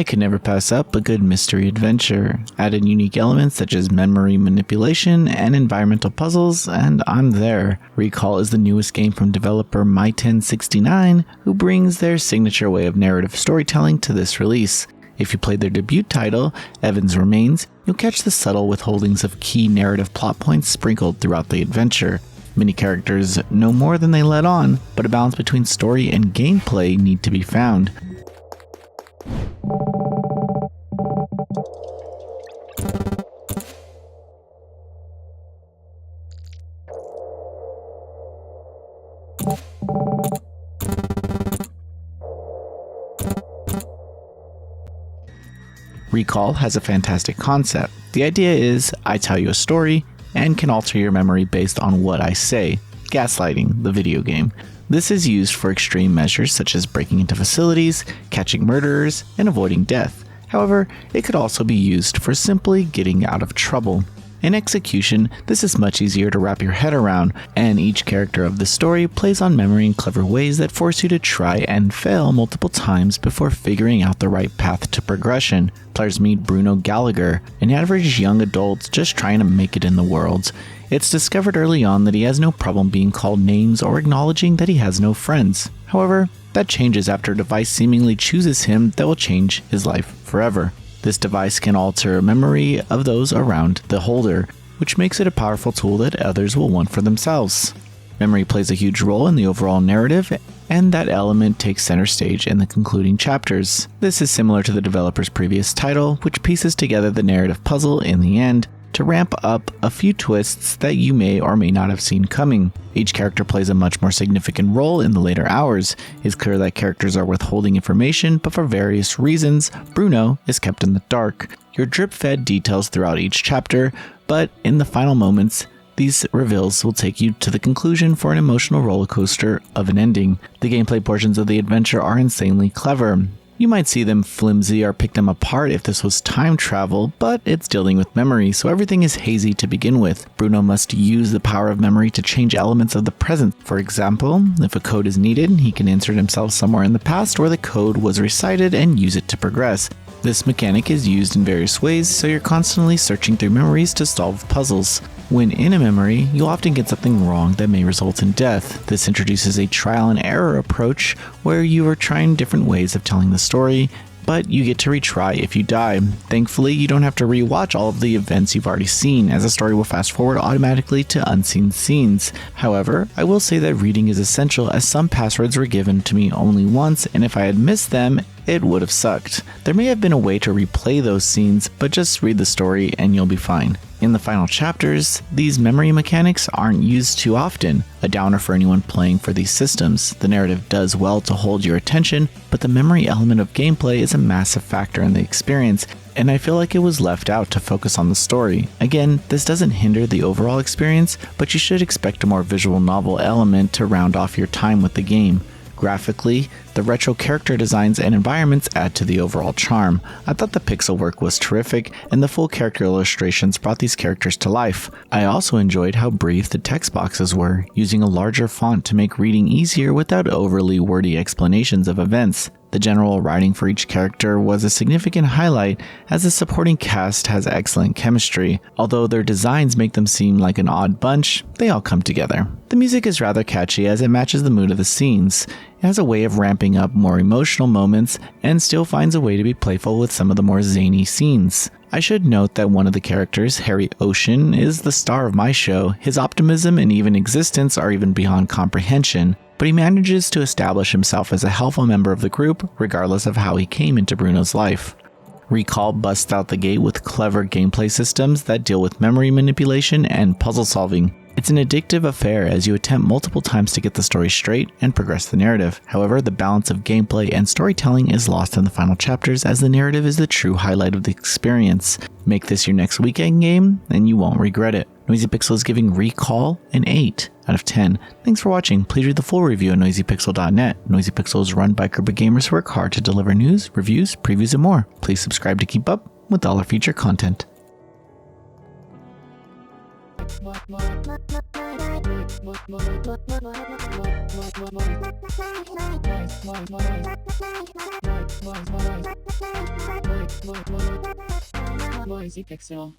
I could never pass up a good mystery adventure. Add in unique elements such as memory manipulation and environmental puzzles, and I'm there. Recall is the newest game from developer My1069, who brings their signature way of narrative storytelling to this release. If you played their debut title, Evans Remains, you'll catch the subtle withholdings of key narrative plot points sprinkled throughout the adventure. Many characters know more than they let on, but a balance between story and gameplay need to be found. Recall has a fantastic concept. The idea is, I tell you a story, and can alter your memory based on what I say. Gaslighting, the video game. This is used for extreme measures such as breaking into facilities, catching murderers, and avoiding death. However, it could also be used for simply getting out of trouble. In execution, this is much easier to wrap your head around, and each character of the story plays on memory in clever ways that force you to try and fail multiple times before figuring out the right path to progression. Players meet Bruno Gallagher, an average young adult just trying to make it in the world. It's discovered early on that he has no problem being called names or acknowledging that he has no friends. However, that changes after a device seemingly chooses him that will change his life forever. This device can alter memory of those around the holder, which makes it a powerful tool that others will want for themselves. Memory plays a huge role in the overall narrative, and that element takes center stage in the concluding chapters. This is similar to the developer's previous title, which pieces together the narrative puzzle in the end to ramp up a few twists that you may or may not have seen coming. Each character plays a much more significant role in the later hours. It's clear that characters are withholding information, but for various reasons, Bruno is kept in the dark. You're drip-fed details throughout each chapter, but in the final moments, these reveals will take you to the conclusion for an emotional roller coaster of an ending. The gameplay portions of the adventure are insanely clever. You might see them flimsy or pick them apart if this was time travel, but it's dealing with memory, so everything is hazy to begin with. Bruno must use the power of memory to change elements of the present. For example, if a code is needed, he can insert himself somewhere in the past where the code was recited and use it to progress. This mechanic is used in various ways, so you're constantly searching through memories to solve puzzles. When in a memory, you'll often get something wrong that may result in death. This introduces a trial and error approach where you are trying different ways of telling the story, but you get to retry if you die. Thankfully, you don't have to rewatch all of the events you've already seen, as the story will fast forward automatically to unseen scenes. However, I will say that reading is essential, as some passwords were given to me only once, and if I had missed them, it would have sucked. There may have been a way to replay those scenes, but just read the story and you'll be fine. In the final chapters, these memory mechanics aren't used too often, a downer for anyone playing for these systems. The narrative does well to hold your attention, but the memory element of gameplay is a massive factor in the experience, and I feel like it was left out to focus on the story. Again, this doesn't hinder the overall experience, but you should expect a more visual novel element to round off your time with the game. Graphically, the retro character designs and environments add to the overall charm. I thought the pixel work was terrific, and the full character illustrations brought these characters to life. I also enjoyed how brief the text boxes were, using a larger font to make reading easier without overly wordy explanations of events. The general writing for each character was a significant highlight, as the supporting cast has excellent chemistry. Although their designs make them seem like an odd bunch, they all come together. The music is rather catchy as it matches the mood of the scenes. It has a way of ramping up more emotional moments and still finds a way to be playful with some of the more zany scenes. I should note that one of the characters, Harry Ocean, is the star of my show. His optimism and even existence are even beyond comprehension, but he manages to establish himself as a helpful member of the group, regardless of how he came into Bruno's life. Recall busts out the gate with clever gameplay systems that deal with memory manipulation and puzzle solving. It's an addictive affair as you attempt multiple times to get the story straight and progress the narrative. However, the balance of gameplay and storytelling is lost in the final chapters, as the narrative is the true highlight of the experience. Make this your next weekend game and you won't regret it. Noisy Pixel is giving Recall an 8 out of 10. Thanks for watching. Please read the full review at noisypixel.net. Noisy Pixel is run by a group of gamers who work hard to deliver news, reviews, previews, and more. Please subscribe to keep up with all our future content. Boise Pixel.